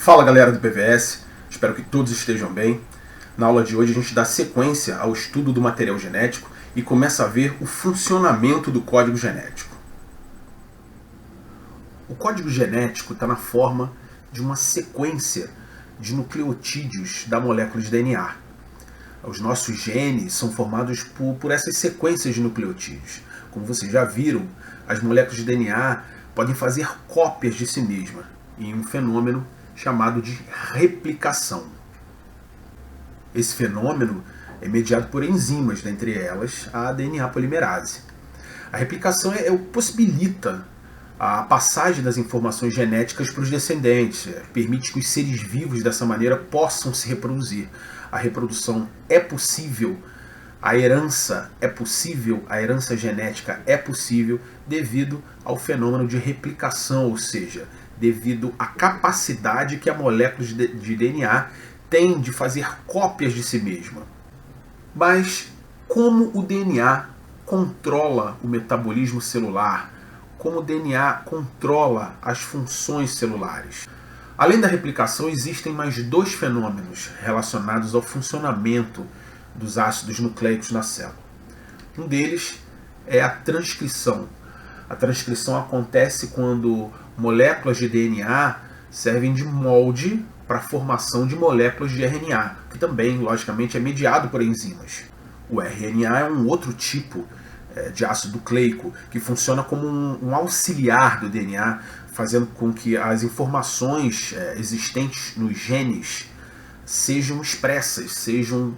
Fala galera do PVS, espero que todos estejam bem. Na aula de hoje a gente dá sequência ao estudo do material genético e começa a ver o funcionamento do código genético. O código genético está na forma de uma sequência de nucleotídeos da molécula de DNA. Os nossos genes são formados por essas sequências de nucleotídeos. Como vocês já viram, as moléculas de DNA podem fazer cópias de si mesmas em um fenômeno chamado de replicação. Esse fenômeno é mediado por enzimas, dentre elas a DNA polimerase. A replicação possibilita a passagem das informações genéticas para os descendentes, permite que os seres vivos dessa maneira possam se reproduzir. A reprodução é possível, a herança é possível, a herança genética é possível devido ao fenômeno de replicação, ou seja, devido à capacidade que a molécula de DNA tem de fazer cópias de si mesma. Mas como o DNA controla o metabolismo celular? Como o DNA controla as funções celulares? Além da replicação, existem mais dois fenômenos relacionados ao funcionamento dos ácidos nucleicos na célula. Um deles é a transcrição. A transcrição acontece quando moléculas de DNA servem de molde para a formação de moléculas de RNA, que também, logicamente, é mediado por enzimas. O RNA é um outro tipo de ácido nucleico que funciona como um auxiliar do DNA, fazendo com que as informações existentes nos genes sejam expressas, sejam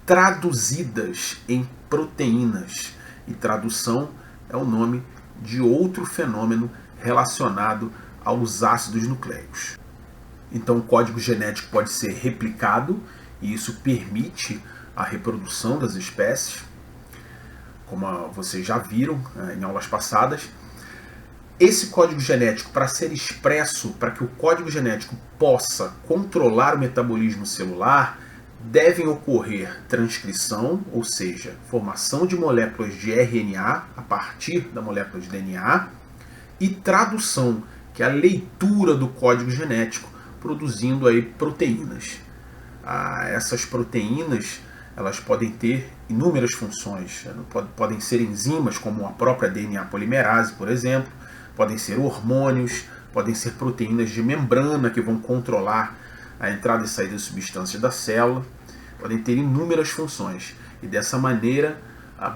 traduzidas em proteínas. E tradução é o nome de outro fenômeno relacionado aos ácidos nucleicos. Então o código genético pode ser replicado e isso permite a reprodução das espécies, como vocês já viram em aulas passadas. Esse código genético, para ser expresso, para que o código genético possa controlar o metabolismo celular, devem ocorrer transcrição, ou seja, formação de moléculas de RNA a partir da molécula de DNA, e tradução, que é a leitura do código genético, produzindo aí proteínas. Essas proteínas elas podem ter inúmeras funções. Podem ser enzimas, como a própria DNA polimerase, por exemplo, podem ser hormônios, podem ser proteínas de membrana que vão controlar a entrada e saída de substâncias da célula, podem ter inúmeras funções. E dessa maneira,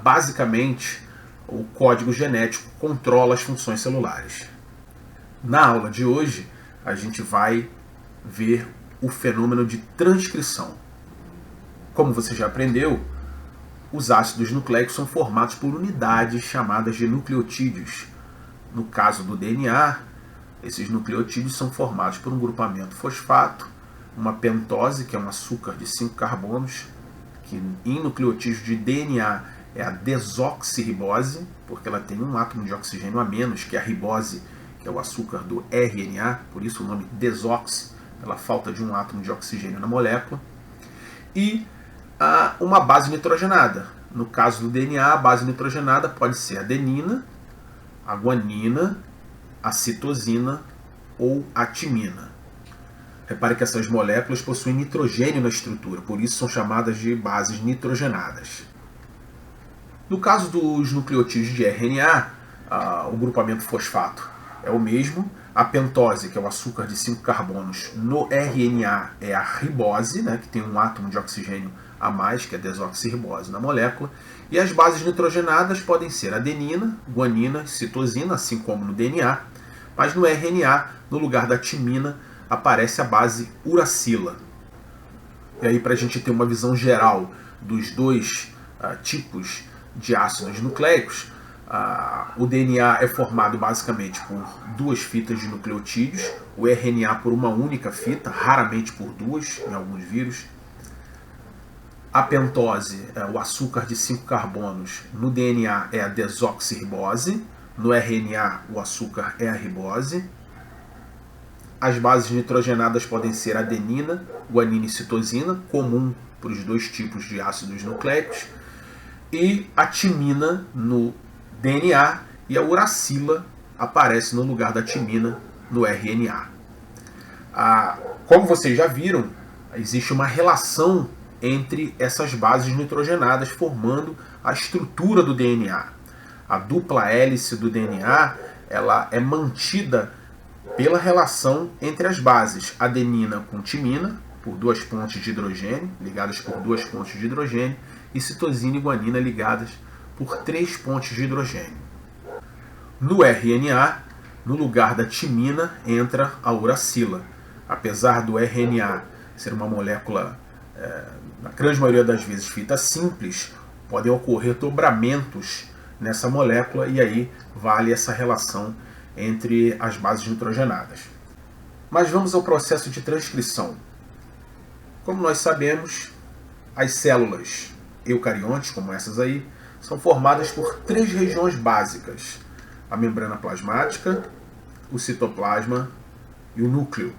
basicamente, o código genético controla as funções celulares. Na aula de hoje, a gente vai ver o fenômeno de transcrição. Como você já aprendeu, os ácidos nucleicos são formados por unidades chamadas de nucleotídeos. No caso do DNA, esses nucleotídeos são formados por um grupamento fosfato, uma pentose, que é um açúcar de 5 carbonos, que em nucleotídeos de DNA é a desoxirribose, porque ela tem um átomo de oxigênio a menos, que é a ribose, que é o açúcar do RNA, por isso o nome desoxi, pela falta de um átomo de oxigênio na molécula. E uma base nitrogenada. No caso do DNA, a base nitrogenada pode ser a adenina, a guanina, a citosina ou a timina. Repare que essas moléculas possuem nitrogênio na estrutura, por isso são chamadas de bases nitrogenadas. No caso dos nucleotídeos de RNA, o grupamento fosfato é o mesmo. A pentose, que é o açúcar de 5 carbonos, no RNA é a ribose, que tem um átomo de oxigênio a mais, que é a desoxirribose na molécula. E as bases nitrogenadas podem ser adenina, guanina, citosina, assim como no DNA. Mas no RNA, no lugar da timina, aparece a base uracila. E aí, para a gente ter uma visão geral dos dois tipos de ácidos nucleicos, o DNA é formado basicamente por duas fitas de nucleotídeos, o RNA por uma única fita, raramente por duas, em alguns vírus. A pentose, o açúcar de 5 carbonos, no DNA é a desoxirribose, no RNA o açúcar é a ribose. As bases nitrogenadas podem ser adenina, guanina e citosina, comum para os dois tipos de ácidos nucleicos, e a timina no DNA e a uracila aparece no lugar da timina no RNA. Como vocês já viram, existe uma relação entre essas bases nitrogenadas formando a estrutura do DNA. A dupla hélice do DNA ela é mantida pela relação entre as bases adenina com timina, por duas pontes de hidrogênio, ligadas por duas pontes de hidrogênio, e citosina e guanina ligadas por três pontes de hidrogênio. No RNA, no lugar da timina, entra a uracila. Apesar do RNA ser uma molécula, na grande maioria das vezes, fita simples, podem ocorrer dobramentos nessa molécula e aí vale essa relação entre as bases nitrogenadas. Mas vamos ao processo de transcrição. Como nós sabemos, as células eucariontes, como essas aí, são formadas por três regiões básicas: a membrana plasmática, o citoplasma e o núcleo.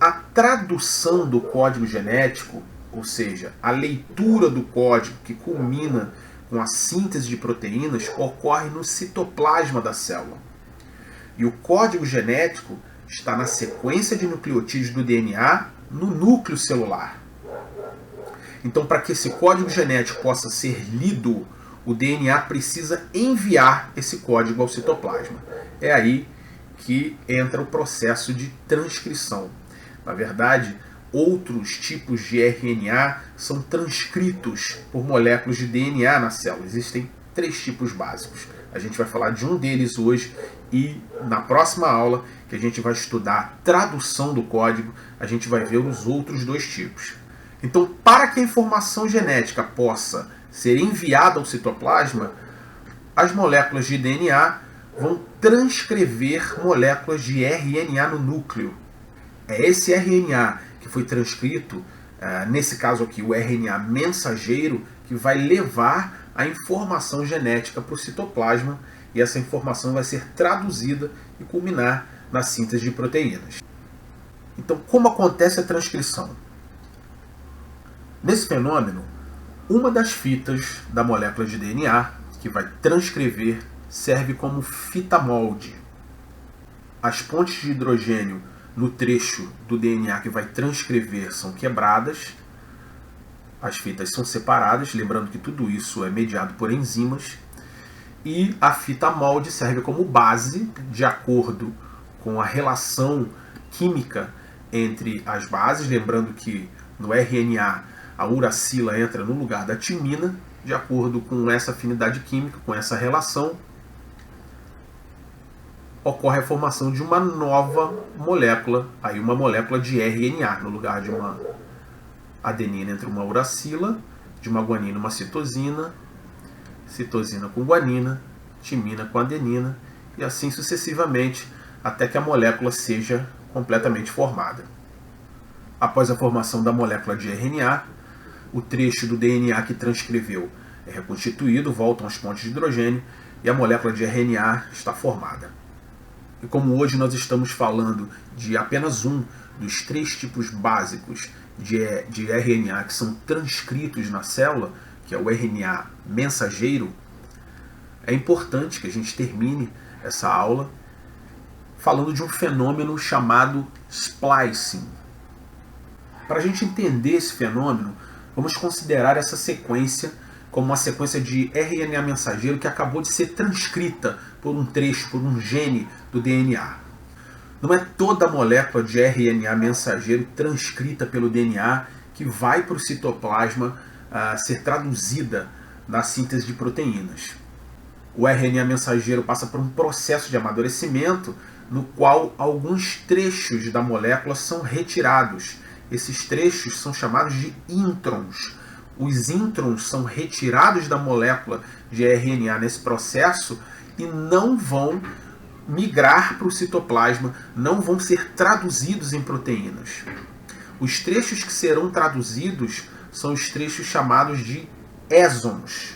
A tradução do código genético, ou seja, a leitura do código que culmina com a síntese de proteínas, ocorre no citoplasma da célula. E o código genético está na sequência de nucleotídeos do DNA no núcleo celular. Então, para que esse código genético possa ser lido, o DNA precisa enviar esse código ao citoplasma. É aí que entra o processo de transcrição. Na verdade, outros tipos de RNA são transcritos por moléculas de DNA na célula. Existem três tipos básicos. A gente vai falar de um deles hoje e na próxima aula, que a gente vai estudar a tradução do código, a gente vai ver os outros dois tipos. Então, para que a informação genética possa ser enviada ao citoplasma, as moléculas de DNA vão transcrever moléculas de RNA no núcleo. É esse RNA que foi transcrito, nesse caso aqui, o RNA mensageiro, que vai levar a informação genética para o citoplasma e essa informação vai ser traduzida e culminar na síntese de proteínas. Então, como acontece a transcrição? Nesse fenômeno, uma das fitas da molécula de DNA que vai transcrever serve como fita molde. As pontes de hidrogênio no trecho do DNA que vai transcrever são quebradas, as fitas são separadas, lembrando que tudo isso é mediado por enzimas, e a fita molde serve como base, de acordo com a relação química entre as bases, lembrando que no RNA a uracila entra no lugar da timina, de acordo com essa afinidade química, com essa relação, ocorre a formação de uma nova molécula, aí uma molécula de RNA, no lugar de uma adenina entra uma uracila, de uma guanina uma citosina, citosina com guanina, timina com adenina, e assim sucessivamente, até que a molécula seja completamente formada. Após a formação da molécula de RNA, o trecho do DNA que transcreveu é reconstituído, voltam as pontes de hidrogênio e a molécula de RNA está formada. E como hoje nós estamos falando de apenas um dos três tipos básicos de RNA que são transcritos na célula, que é o RNA mensageiro, é importante que a gente termine essa aula falando de um fenômeno chamado splicing. Para a gente entender esse fenômeno, vamos considerar essa sequência como uma sequência de RNA mensageiro que acabou de ser transcrita por um trecho, por um gene do DNA. Não é toda a molécula de RNA mensageiro transcrita pelo DNA que vai para o citoplasma ser traduzida na síntese de proteínas. O RNA mensageiro passa por um processo de amadurecimento no qual alguns trechos da molécula são retirados. Esses trechos são chamados de introns. Os introns são retirados da molécula de RNA nesse processo e não vão migrar para o citoplasma, não vão ser traduzidos em proteínas. Os trechos que serão traduzidos são os trechos chamados de exons.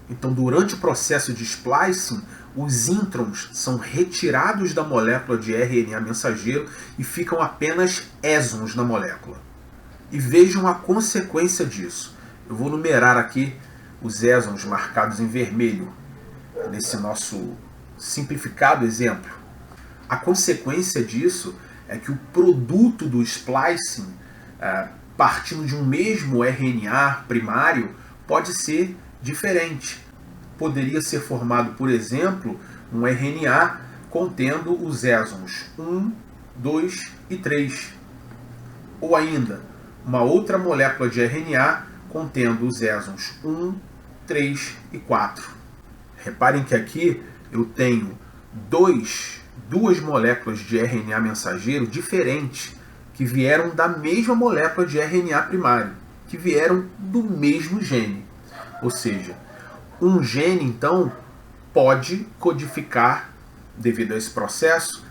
Então, durante o processo de splicing, os introns são retirados da molécula de RNA mensageiro e ficam apenas exons na molécula. E vejam a consequência disso. Eu vou numerar aqui os exons marcados em vermelho, nesse nosso simplificado exemplo. A consequência disso é que o produto do splicing, partindo de um mesmo RNA primário, pode ser diferente. Poderia ser formado, por exemplo, um RNA contendo os exons 1, 2 e 3. Ou ainda, uma outra molécula de RNA contendo os exons 1, 3 e 4. Reparem que aqui eu tenho duas moléculas de RNA mensageiro diferentes que vieram da mesma molécula de RNA primário, que vieram do mesmo gene. Ou seja, um gene, então, pode codificar, devido a esse processo,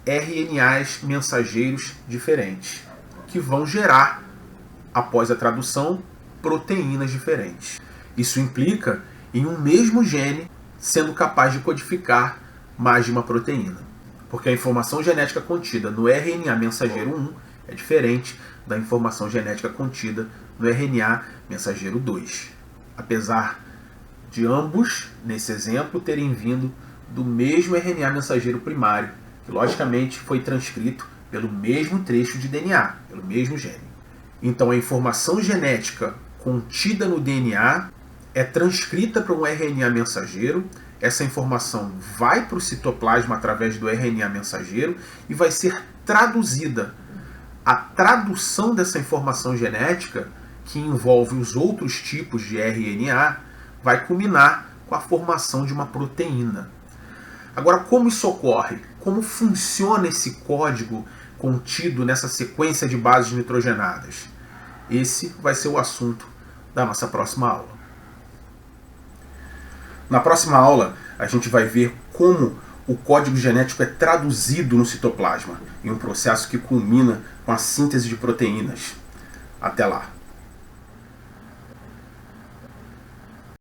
RNAs mensageiros diferentes, que vão gerar, após a tradução, proteínas diferentes. Isso implica em um mesmo gene sendo capaz de codificar mais de uma proteína, porque a informação genética contida no RNA mensageiro 1 é diferente da informação genética contida no RNA mensageiro 2, apesar de ambos, nesse exemplo, terem vindo do mesmo RNA mensageiro primário, que logicamente foi transcrito pelo mesmo trecho de DNA, pelo mesmo gene. Então a informação genética contida no DNA é transcrita para um RNA mensageiro, essa informação vai para o citoplasma através do RNA mensageiro e vai ser traduzida. A tradução dessa informação genética, que envolve os outros tipos de RNA, vai culminar com a formação de uma proteína. Agora, como isso ocorre? Como funciona esse código contido nessa sequência de bases nitrogenadas? Esse vai ser o assunto da nossa próxima aula. Na próxima aula, a gente vai ver como o código genético é traduzido no citoplasma, em um processo que culmina com a síntese de proteínas. Até lá!